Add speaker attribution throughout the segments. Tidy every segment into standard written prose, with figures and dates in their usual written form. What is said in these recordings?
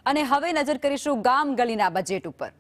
Speaker 1: અને હવે નજર કરીશું ગામ ગલીના બજેટ ઉપર।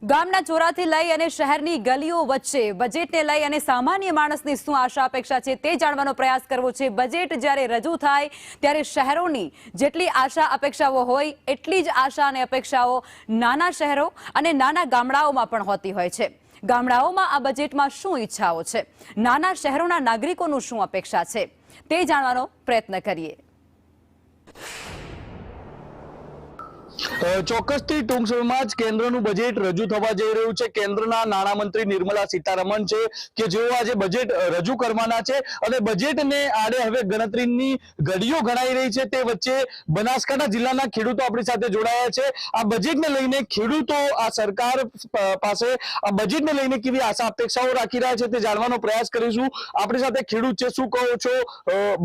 Speaker 1: ગામના ચોરાથી લઈ અને શહેરની ગલીઓ વચ્ચે બજેટને લઈ અને સામાન્ય માણસની શું આશા અપેક્ષા છે તે જાણવાનો પ્રયાસ કરવો છે। બજેટ જ્યારે રજૂ થાય ત્યારે શહેરોની જેટલી આશા અપેક્ષાઓ હોય એટલી જ આશા અને અપેક્ષાઓ નાના શહેરો અને નાના ગામડાઓમાં પણ હોતી હોય છે। ગામડાઓમાં આ બજેટમાં શું ઈચ્છાઓ છે, નાના શહેરોના નાગરિકોનું શું અપેક્ષા છે તે જાણવાનો પ્રયત્ન કરીએ।
Speaker 2: ચોક્કસથી ટૂંક સમયમાં જ કેન્દ્રનું બજેટ રજૂ થવા જઈ રહ્યું છે। કેન્દ્રના નાણામંત્રી નિર્મલા સીતારમણ છે કે જેઓ આજે બજેટ રજૂ કરવાના છે અને બજેટને આડે હવે ગણતરીની ઘડીઓ ગણાઈ રહી છે। તે વચ્ચે બનાસકાંઠા જિલ્લાના ખેડૂતો આપણી સાથે જોડાયા છે। આ બજેટને લઈને ખેડૂતો આ સરકાર પાસે આ બજેટને લઈને કેવી આશા અપેક્ષાઓ રાખી રહ્યા છે તે જાણવાનો પ્રયાસ કરીશું। આપણી સાથે ખેડૂત છે, શું કહો છો?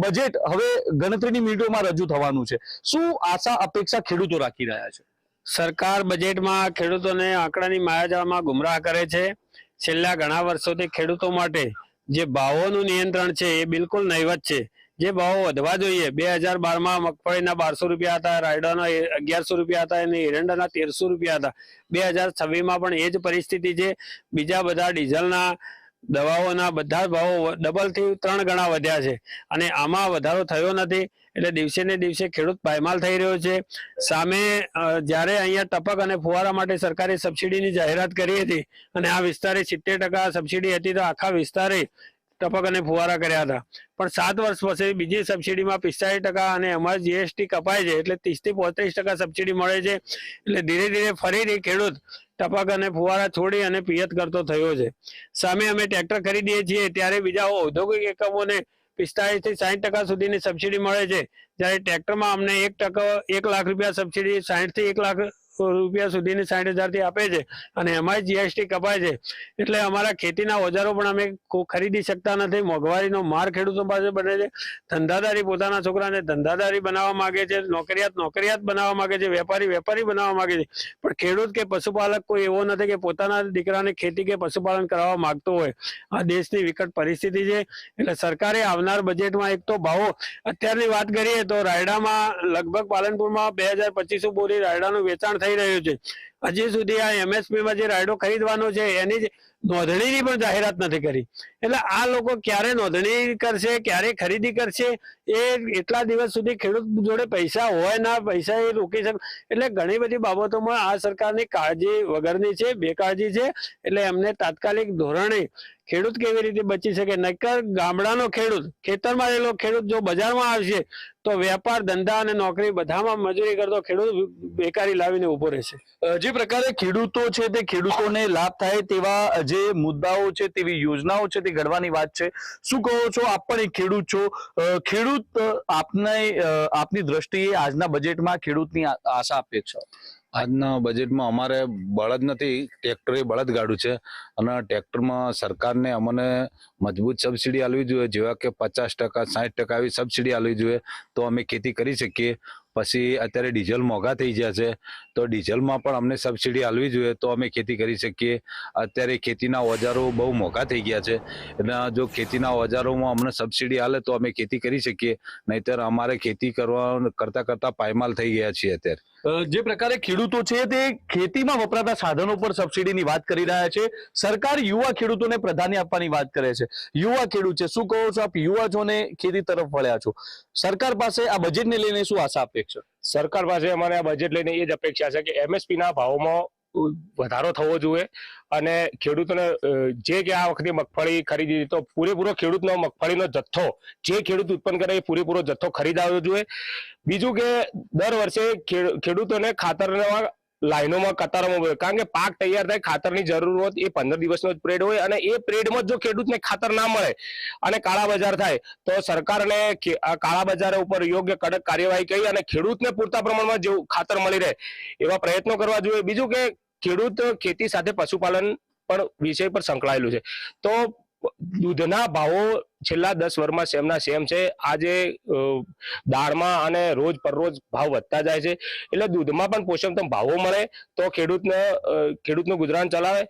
Speaker 2: બજેટ હવે ગણતરીની મિનિટોમાં રજૂ થવાનું છે, શું આશા અપેક્ષા ખેડૂતો રાખી રહ્યા છે?
Speaker 3: સરકાર બજેટમાં ખેડૂતોને આંકડાની માયાજાળમાં ગુમરાહ કરે છે। છેલ્લા ઘણા વર્ષોથી ખેડૂતો માટે જે ભાવોનું નિયંત્રણ છે એ બિલકુલ નહીવત છે। જે ભાવો વધવા જોઈએ, 2012માં મગફળીના 1200 રૂપિયા હતા, રાયડાના 1100 રૂપિયા હતા અને એરંડાના 1300 રૂપિયા હતા। 2026માં પણ એ જ પરિસ્થિતિ છે। બીજા બધા ડીઝલના, દવાઓના બધા ભાવો ડબલ થી 3 ગણા વધ્યા છે અને આમાં વધારો થયો નથી। એટલે દિવસે ને દિવસે ખેડૂત પાયમાલ થઈ રહ્યો છે। સામે જ્યારે અહીંયા ટપક અને ફુવારા માટે સરકારે સબસિડીની જાહેરાત કરી હતી અને આ વિસ્તારે 70% સબસિડી હતી, તો આખા વિસ્તારે ટપક અને ફુવારા કર્યા હતા। પણ 7 વર્ષ પછી બીજી સબસિડીમાં 45% અને એમાં જીએસટી કપાય છે એટલે 30 થી 35% સબસિડી મળે છે। એટલે ધીરે ધીરે ફરીથી ખેડૂત ટપક અને ફુવારા છોડી અને પિયત કરતો થયો છે। સામે અમે ટ્રેક્ટર ખરીદીએ છીએ ત્યારે બીજા ઔદ્યોગિક એકમોને 45 થી 60% સુધીની સબસિડી મળે છે, જ્યારે ટ્રેક્ટરમાં અમને 1 લાખ રૂપિયા સબસિડી 60 થી 1 લાખ રૂપિયા સુધીની 60,000 થી આપે છે અને એમાં જીએસટી કપાય છે। એટલે અમારા ખેતીના ઓજારો પણ અમે ખરીદી શકતા નથી। મોંઘવારીનો માર ખેડૂતો પાસે બને છે। ધંધાદારી પોતાના છોકરાને ધંધાદારી બનાવવા માંગે છે, નોકરિયાત બનાવવા માંગે છે, વેપારી બનાવવા માંગે છે, પણ ખેડૂત કે પશુપાલક કોઈ એવો નથી કે પોતાના દીકરાને ખેતી કે પશુપાલન કરાવવા માંગતો હોય। આ દેશની વિકટ પરિસ્થિતિ છે। એટલે સરકારે આવનાર બજેટમાં એક તો ભાવો અત્યારની વાત કરીએ તો રાયડામાં લગભગ પાલનપુરમાં 2250 બોરી રાયડાનું વેચાણ થઈ રહ્યું છે। હજી સુધી આ એમએસપીમાં જે રાયડો ખરીદવાનો છે એની જ નોંધણીની પણ જાહેરાત નથી કરી। એટલે આ લોકો ક્યારે નોંધણી કરશે, ક્યારે ખરીદી કરશે, એ એટલા દિવસ સુધી ખેડૂત જોડે પૈસા હોય ના પૈસા એ રોકી શકે। એટલે ઘણી બધી બાબતોમાં આ સરકારની કાળજી વગરની છે, બેકાળજી છે। એટલે એમને તાત્કાલિક ધોરણે ખેડૂત કેવી રીતે બચી શકે, નકર ગામડાનો ખેડૂત, ખેતરમાં રહેલો ખેડૂત જો બજારમાં આવશે તો વેપાર, ધંધા અને નોકરી બધામાં મજૂરી કરતો ખેડૂત બેકારી લાવીને ઉભો રહેશે।
Speaker 2: જે પ્રકારે ખેડૂતો છે તે ખેડૂતોને લાભ થાય તેવા જે મુદ્દાઓ છે, તેવી યોજનાઓ છે તે ઘડવાની વાત છે। શું કહો છો? આપ પણ એક ખેડૂત છો। ખેડૂત આપની દ્રષ્ટિએ આજના બજેટમાં ખેડૂતની આશા અપેક્ષા?
Speaker 4: આજના બજેટમાં અમારે બળદ નથી, ટ્રેક્ટરે બળદગાડું છે અને ટ્રેક્ટરમાં સરકારને અમને મજબૂત સબસિડી આપવી જોઈએ, જેવા કે 50%, 60% એવી સબસિડી આપવી જોઈએ તો અમે ખેતી કરી શકીએ। પછી અત્યારે ડીઝલ મોંઘા થઈ ગયા છે તો ડીઝલમાં પણ અમને સબસિડી આપવી જોઈએ તો અમે ખેતી કરી શકીએ। અત્યારે ખેતીના ઓજારો બહુ મોંઘા થઈ ગયા છે એટલે જો ખેતીના ઓજારોમાં અમને સબસિડી આપે તો અમે ખેતી કરી શકીએ, નહીતર અમારે ખેતી કરતા પાયમાલ થઈ ગયા છીએ। અત્યારે
Speaker 2: જે પ્રકારે ખેડૂતો છે તે ખેતીમાં વપરાતા સાધનો પર સબસિડીની વાત કરી રહ્યા છે। સરકાર યુવા ખેડૂતોને પ્રાધાન્ય આપવાની વાત કરે છે। યુવા ખેડૂત છે, શું કહો છો? આપ યુવા છો ને ખેતી તરફ વળ્યા છો, સરકાર પાસે આ બજેટને લઈને શું આશા અપેક્ષા?
Speaker 5: સરકાર પાસે અમારે આ બજેટ લઈને એ જ અપેક્ષા છે કે એમએસપી ના ભાવોમાં વધારો થવો જોઈએ અને ખેડૂતોને જે કે આ વખતે મગફળી ખરીદી તો પૂરેપૂરો ખેડૂતનો મગફળીનો જથ્થો જે ખેડૂત ઉત્પન્ન કરે એ પૂરેપૂરો જથ્થો ખરીદાવો જોઈએ। બીજું કે દર વર્ષે ખેડૂતોને ખાતરના લાઈનોમાં કતારોમાં, કારણ કે પાક તૈયાર થાય, ખાતરની જરૂરત એ 15 દિવસનો જ પિરિયડ હોય અને એ પિરિયડમાં જો ખેડૂતને ખાતર ના મળે અને કાળા બજાર થાય તો સરકારને કાળા બજાર ઉપર યોગ્ય કડક કાર્યવાહી કરી અને ખેડૂતને પૂરતા પ્રમાણમાં જેવું ખાતર મળી રહે એવા પ્રયત્નો કરવા જોઈએ। બીજું કે ખેડૂત ખેતી સાથે પશુપાલન પણ વિષય પર સંકળાયેલું છે તો દૂધના ભાવો છેલ્લા 10 વર્ષમાં સેમના સેમ છે. આજે દાળમાં અને રોજ પરરોજ ભાવ વધતા જાય છે, એટલે દૂધમાં પણ પોષણક્ષમ ભાવો મળે તો ખેડૂતનું ગુજરાન ચલાવે.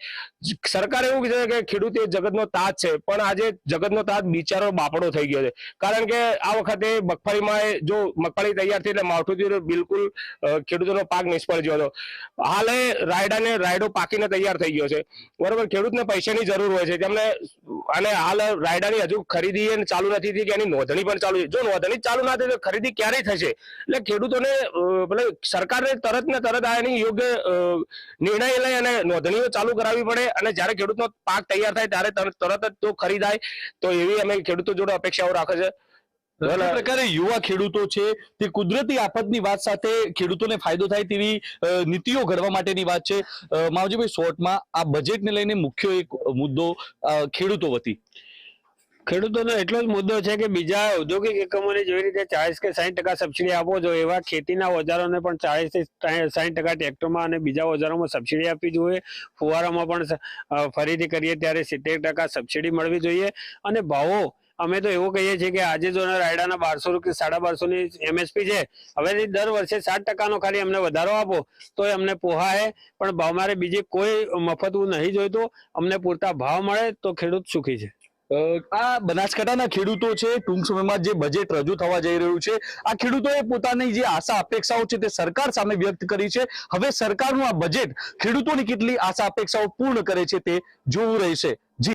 Speaker 5: સરકાર એવું કહે છે કે ખેડૂત એ જગતનો તાજ છે, પણ આજે જગતનો તાજ બિચારો બાપડો થઈ ગયો છે. કારણ કે આ વખતે મગફળીમાં જો મગફળી તૈયાર થઈ એટલે માવઠું બિલકુલ ખેડૂતોનો પાક નિષ્ફળ ગયો હતો. હાલે રાયડો પાકીને તૈયાર થઈ ગયો છે, બરોબર. ખેડૂતને પૈસાની જરૂર હોય છે તેમને, અને હાલ રાયડાની હજુ ખરીદી ચાલુ નથી થઈ કે એની નોંધણી પણ ચાલુ છે. જો નોંધણી ચાલુ ના થાય તો ખરીદી ક્યારે થશે? એટલે ખેડૂતોને સરકારને તરત ને તરત આ એની યોગ્ય નિર્ણય લઈ અને નોંધણીઓ ચાલુ કરાવવી પડે, અને જ્યારે ખેડૂતનો પાક તૈયાર થાય ત્યારે તરત જ તો ખરીદાય. તો એવી અમે ખેડૂતો જોડે અપેક્ષાઓ રાખે છે.
Speaker 2: જે પ્રકારે યુવા ખેડૂતો છે તે કુદરતી આફતની વાત સાથે ખેડૂતોને ફાયદો થાય તેવી નીતિઓ ઘડવા માટેની વાત છે. માવજીભાઈ, શોર્ટમાં આ બજેટને લઈને મુખ્ય એક મુદ્દો ખેડૂતો વતી
Speaker 3: ખેડૂતોનો એટલો જ મુદ્દો છે કે બીજા ઔદ્યોગિક એકમોને જેવી રીતે 40 કે 60% સબસિડી આપવો જોઈએ, એવા ખેતીના ઓજારોને પણ 40 થી 60% ટ્રેક્ટરમાં અને બીજા ઓજારોમાં સબસિડી આપવી જોઈએ. ફુવારામાં પણ ફરીથી કરીએ ત્યારે 70% સબસિડી મળવી જોઈએ. અને ભાવો અમે તો એવું કહીએ છીએ કે આજે જો રાયડાના 1200 કે 1250 MSP છે, હવે દર વર્ષે 7% ખાલી અમને વધારો આપો તો અમને પોહાય, પણ ભાવ મારે બીજી કોઈ મફતવું નહીં જોઈતું. અમને પૂરતા ભાવ મળે તો ખેડૂત સુખી છે.
Speaker 2: આ બનાસકાંઠાના ખેડૂતો છે, ટૂંક સમયમાં જે બજેટ રજૂ થવા જઈ રહ્યું છે, આ ખેડૂતોએ પોતાની જે આશા અપેક્ષાઓ છે તે સરકાર સામે વ્યક્ત કરી છે. હવે સરકારનું આ બજેટ ખેડૂતોની કેટલી આશા અપેક્ષાઓ પૂર્ણ કરે છે તે જોવું રહેશે.